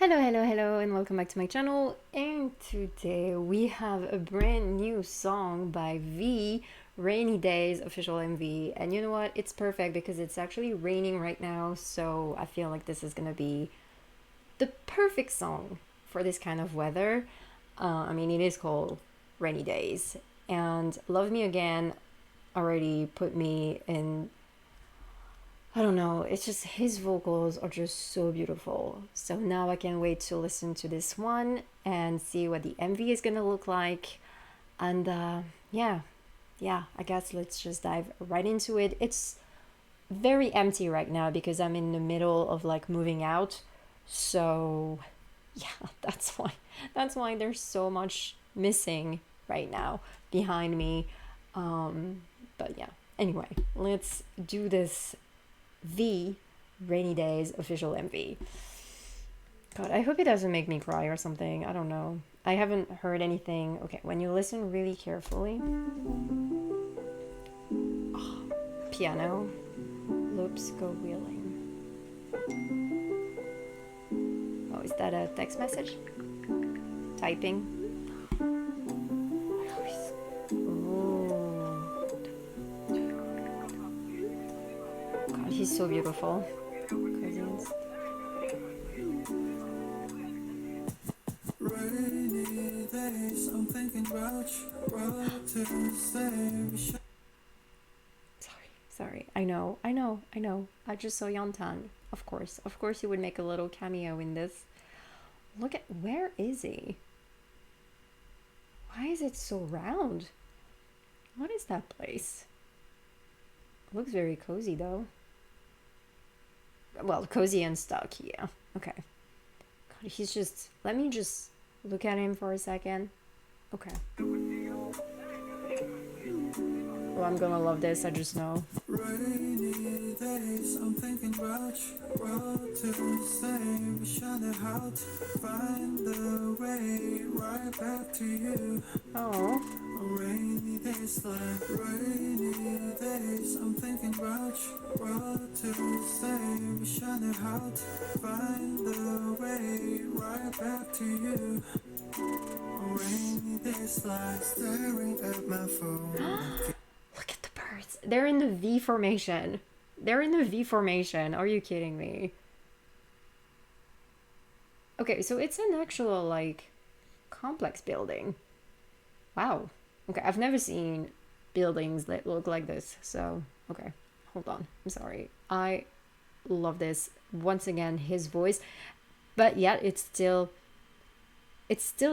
Hello, and welcome back to my channel. And today we have a brand new song by V, Rainy Days official MV. And you know what? It's perfect because it's actually raining right now, so I feel like this is gonna be the perfect song for this kind of weather. It is called Rainy Days, and Love Me Again already put me in. I don't know, it's just his vocals are just so beautiful. So now I can't wait to listen to this one and see what the MV is gonna look like. And yeah, I guess let's just dive right into it. It's very empty right now because I'm in the middle of like moving out. So yeah, that's why there's so much missing right now behind me. But yeah, anyway, let's do this V Rainy Days official MV. God, I hope it doesn't make me cry or something. I don't know. I haven't heard anything. Okay, when you listen really carefully. Oh, piano. Loops go wheeling. Oh, is that a text message? Typing. Ooh. God, he's so beautiful. Cousins. Rainy days, I'm thinking about you. What to say? Sorry. I know. I just saw Yantan. Of course, he would make a little cameo in this. Look at where is he? Why is it so round? What is that place? It looks very cozy though. Well, cozy and stuck, yeah. Okay. God, he's just. Let me just look at him for a second. Okay. Oh, I'm gonna love this, I just know. Rainy days, I'm thinking about you. What to say? Wish I knew how to find the way right back to you. Oh. Rainy days, like rainy days, I'm thinking about you. What to say? Wish I knew how to find the way right back to you. Rainy days, like staring at my phone. Look at the birds. They're in the V formation. They're in the V formation. Are you kidding me? Okay, so it's an actual, like, complex building. Wow. Okay, I've never seen buildings that look like this. So, okay, hold on. I'm sorry. I love this. Once again, his voice, but yet it's still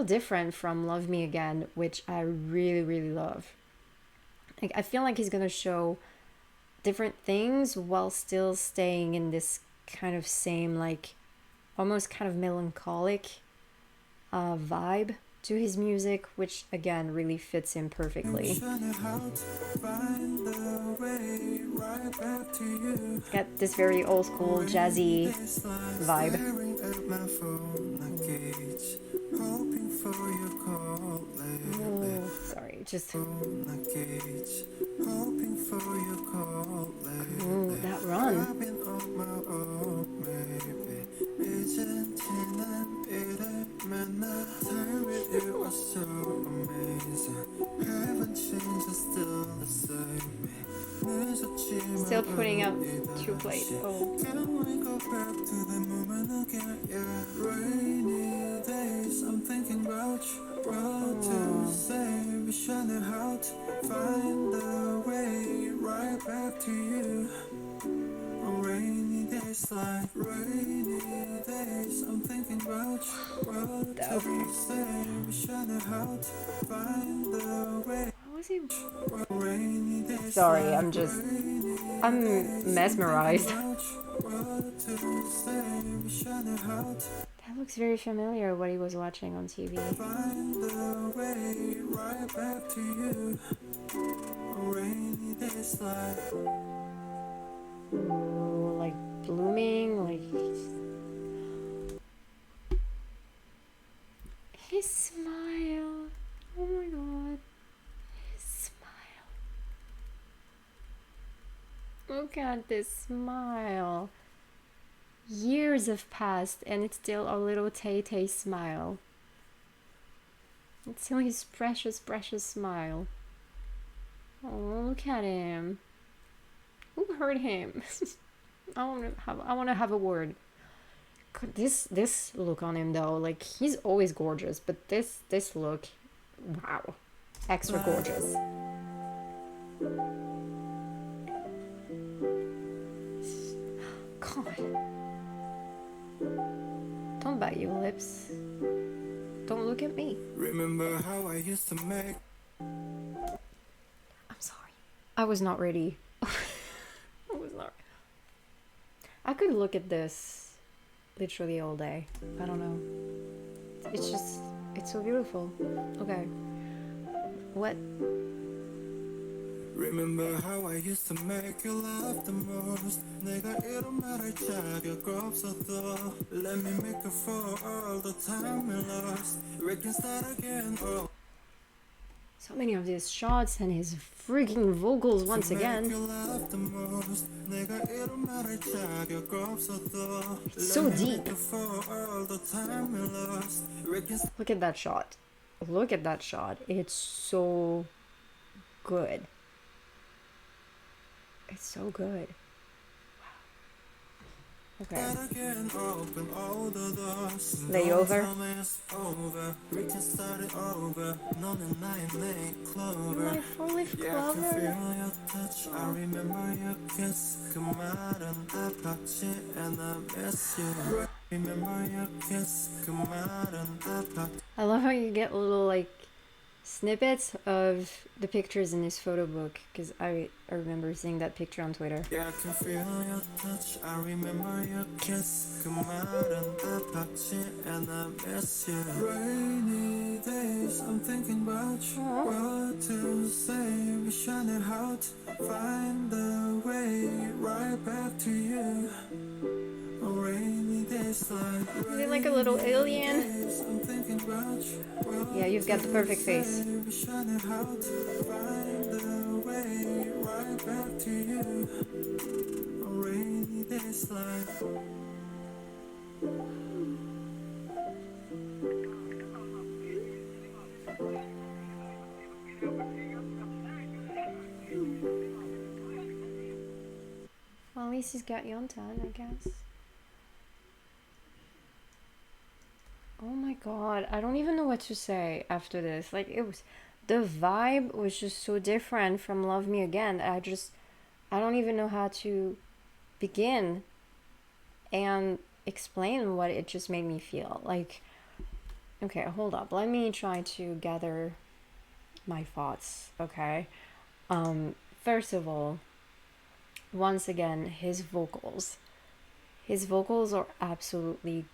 different from Love Me Again, which I really love. Like I feel like he's going to show different things while still staying in this kind of same like almost kind of melancholic vibe to his music, which again really fits him perfectly. It's got this very old school jazzy vibe. Oh, sorry, just oh, that run. It was so amazing. Haven't changed, it's still the same. Still putting out two plate. Oh. Can we go back to the moment again? Yeah, rainy days, I'm thinking about you. What to say? Wish I knew how to find the way right back to you. On rainy days, like rainy days, I'm thinking about you. What to say? Wish I knew how to find the way. How was he? Rainy days, Sorry, like I'm mesmerized. what to say? Wish I knew how to That looks very familiar. What he was watching on TV. find the way right back to you. On rainy days, like Ooh, like blooming, like his smile. Oh my god, his smile. Look at this smile. Years have passed and it's still a little Tay Tay smile. It's still his precious, precious smile. Oh, look at him. Who hurt him? I want to have a word. This look on him though, like he's always gorgeous, but this look, wow, extra gorgeous. God, don't bite your lips. Don't look at me. Remember how I used to make. I'm sorry. I was not ready. I was not. I could look at this literally all day. I don't know. It's so beautiful. Okay. What? Remember how I used to make you laugh the most. 내가 이런 말을 자격가 없어도 let me make up for all the time we lost. We can start again. Oh. So many of these shots and his freaking vocals once again. It's so deep. Look at that shot. Look at that shot. It's so good. It's so good. Okay. Layover. My four-leaf clover. I remember your kiss. Come out and I packed you and I miss you. Remember your kiss. Come out and I packed. I love how you get little like snippets of the pictures in his photo book, because I remember seeing that picture on Twitter. Yeah, I can feel your touch. I remember your kiss. Come out and I packed you and I miss you. Rainy days, I'm thinking about you. What to say? Wishing it out. Find a way right back to you. Rainy days like. Is he like a little alien? I'm thinking about you. Yeah, you've got the perfect face. Wishing it out. Find a way right back to you. Rainy days like. Well, at least he's got Yontan, I guess. Oh my god, I don't even know what to say after this. Like, the vibe was just so different from Love Me Again. I don't even know how to begin and explain what it just made me feel. Like, okay, hold up. Let me try to gather my thoughts, okay? First of all, once again, his vocals. His vocals are absolutely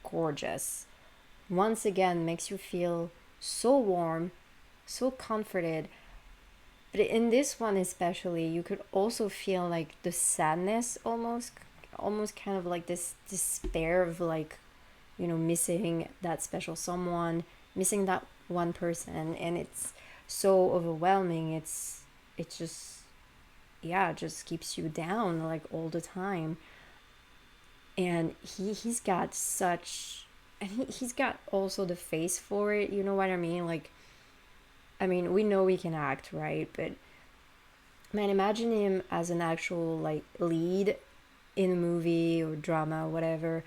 gorgeous. Once again, makes you feel so warm, so comforted. But in this one especially, you could also feel like the sadness, almost kind of like this despair of, like, you know, missing that special someone, missing that one person, and it's so overwhelming. It just, yeah, it just keeps you down like all the time. And he's got such, and he's got also the face for it, you know what I mean? Like, I mean, we know he can act, right? But man, imagine him as an actual like lead in a movie or drama, whatever.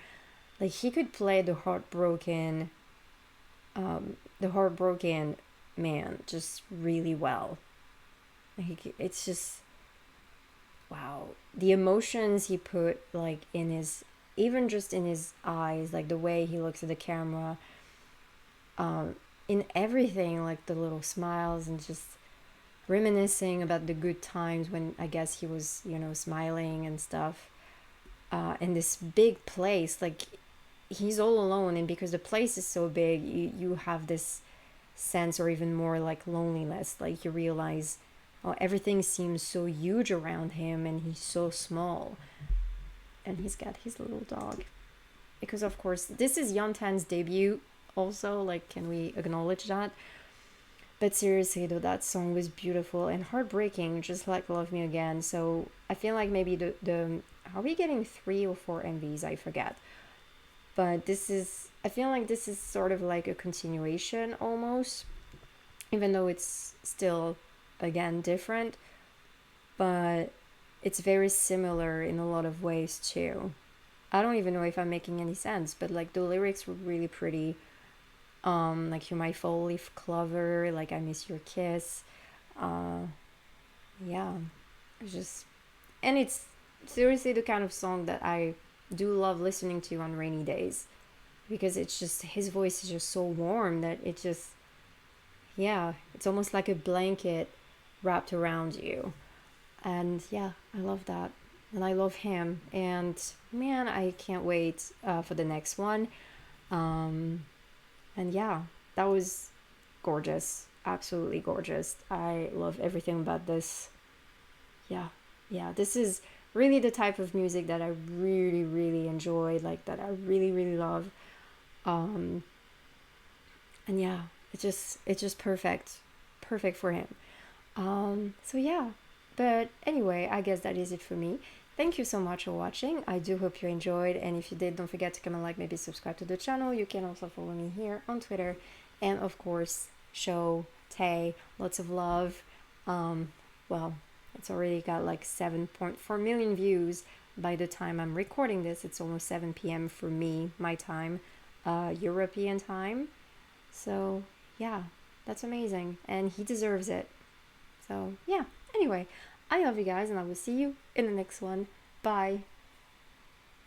Like, he could play the heartbroken man just really well. Like, it's just, wow, the emotions he put, like, in his, even just in his eyes, like the way he looks at the camera, in everything, like the little smiles and just reminiscing about the good times when I guess he was, you know, smiling and stuff, in this big place. Like, he's all alone, and because the place is so big, you have this sense, or even more, like loneliness. Like, you realize, oh, everything seems so huge around him and he's so small. And he's got his little dog. Because, of course, this is Yontan's debut also. Like, can we acknowledge that? But seriously, though, that song was beautiful and heartbreaking, just like Love Me Again. So I feel like maybe the are we getting 3 or 4 MVs? I forget. But I feel like this is sort of like a continuation almost, even though it's still, again, different, but it's very similar in a lot of ways too. I don't even know if I'm making any sense, but like the lyrics were really pretty. Like "You're my four-leaf clover," like "I miss your kiss." Uh, yeah, it's just, and it's seriously the kind of song that I do love listening to on rainy days, because it's just, his voice is just so warm that it just, yeah, it's almost like a blanket wrapped around you. And yeah, I love that. And I love him. And man, I can't wait for the next one. Um, and yeah, that was gorgeous. Absolutely gorgeous. I love everything about this. Yeah, yeah, this is really the type of music that I really, really enjoy, like that I really, really love. Um, and yeah, it's just perfect, perfect for him. So yeah, but anyway, I guess that is it for me. Thank you so much for watching. I do hope you enjoyed, and if you did, don't forget to comment, like, maybe subscribe to the channel. You can also follow me here on Twitter, and of course, show Tay lots of love. Um, well, it's already got like 7.4 million views by the time I'm recording this. It's almost 7 p.m. for me, my time, European time. So yeah, that's amazing, and he deserves it. So, yeah. Anyway, I love you guys, and I will see you in the next one. Bye.